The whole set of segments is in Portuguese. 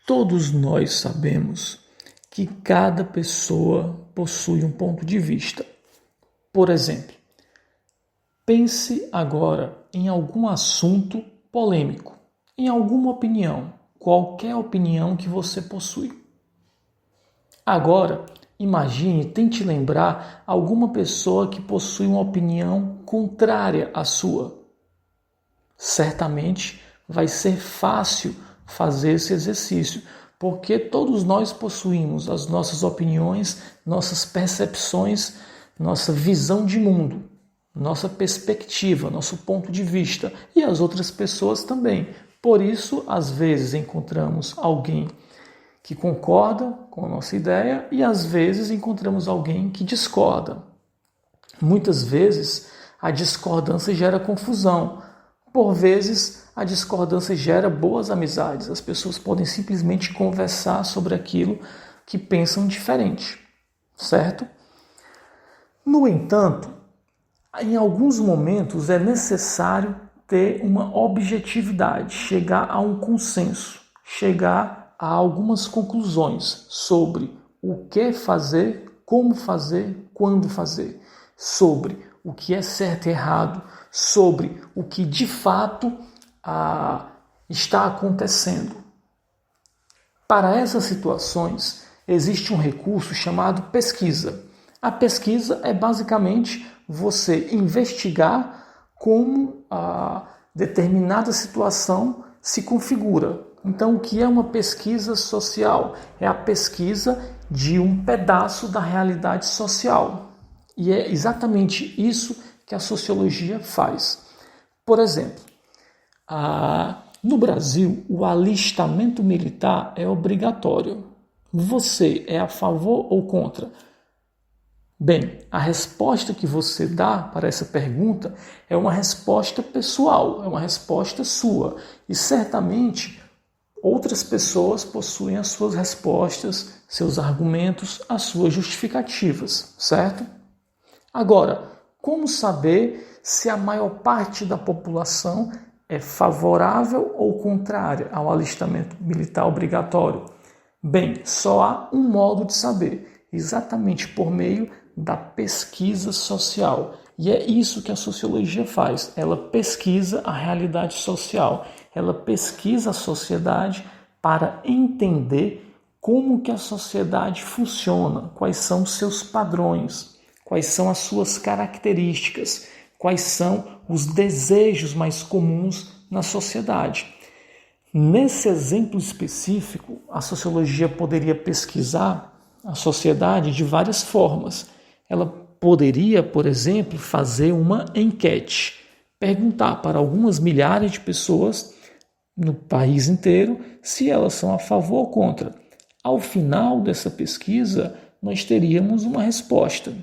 Todos nós sabemos que cada pessoa possui um ponto de vista. Por exemplo, pense agora em algum assunto polêmico, em alguma opinião, qualquer opinião que você possui. Agora, imagine, tente lembrar alguma pessoa que possui uma opinião contrária à sua. Certamente vai ser fácil fazer esse exercício, porque todos nós possuímos as nossas opiniões, nossas percepções, nossa visão de mundo, nossa perspectiva, nosso ponto de vista, e as outras pessoas também. Por isso, às vezes encontramos alguém que concorda com a nossa ideia e às vezes encontramos alguém que discorda. Muitas vezes a discordância gera confusão. Por vezes, a discordância gera boas amizades. As pessoas podem simplesmente conversar sobre aquilo que pensam diferente, certo? No entanto, em alguns momentos é necessário ter uma objetividade, chegar a um consenso, chegar a algumas conclusões sobre o que fazer, como fazer, quando fazer, sobre o que é certo e errado, sobre o que de fato está acontecendo. Para essas situações, existe um recurso chamado pesquisa. A pesquisa é basicamente você investigar como a determinada situação se configura. Então, o que é uma pesquisa social? É a pesquisa de um pedaço da realidade social. E é exatamente isso que a sociologia faz. Por exemplo, no Brasil, o alistamento militar é obrigatório. Você é a favor ou contra? Bem, a resposta que você dá para essa pergunta é uma resposta pessoal, é uma resposta sua. E certamente outras pessoas possuem as suas respostas, seus argumentos, as suas justificativas, certo? Agora, como saber se a maior parte da população é favorável ou contrária ao alistamento militar obrigatório? Bem, só há um modo de saber, exatamente por meio da pesquisa social. E é isso que a sociologia faz. Ela pesquisa a realidade social, ela pesquisa a sociedade para entender como que a sociedade funciona, quais são os seus padrões, quais são as suas características, quais são os desejos mais comuns na sociedade. Nesse exemplo específico, a sociologia poderia pesquisar a sociedade de várias formas. Ela poderia, por exemplo, fazer uma enquete, perguntar para algumas milhares de pessoas no país inteiro se elas são a favor ou contra. Ao final dessa pesquisa, nós teríamos uma resposta.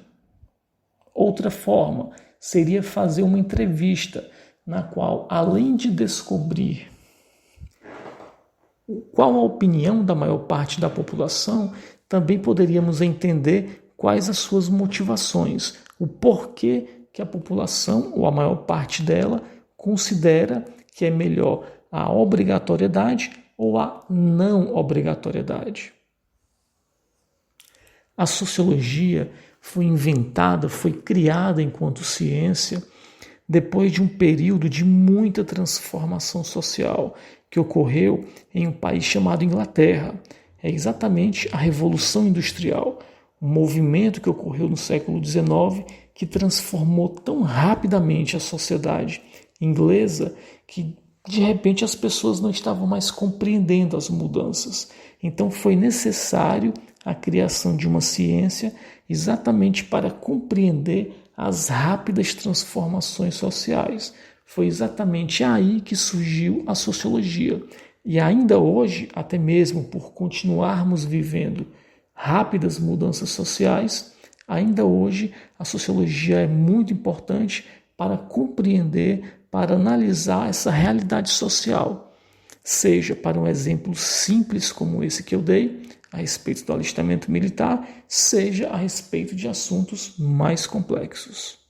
Outra forma seria fazer uma entrevista na qual, além de descobrir qual a opinião da maior parte da população, também poderíamos entender quais as suas motivações, o porquê que a população, ou a maior parte dela, considera que é melhor a obrigatoriedade ou a não obrigatoriedade. A sociologia foi inventada, foi criada enquanto ciência depois de um período de muita transformação social que ocorreu em um país chamado Inglaterra. É exatamente a Revolução Industrial, um movimento que ocorreu no século XIX que transformou tão rapidamente a sociedade inglesa que de repente as pessoas não estavam mais compreendendo as mudanças. Então foi necessário a criação de uma ciência exatamente para compreender as rápidas transformações sociais. Foi exatamente aí que surgiu a sociologia. E ainda hoje, até mesmo por continuarmos vivendo rápidas mudanças sociais, ainda hoje a sociologia é muito importante para compreender, para analisar essa realidade social. Seja para um exemplo simples como esse que eu dei, a respeito do alistamento militar, seja a respeito de assuntos mais complexos.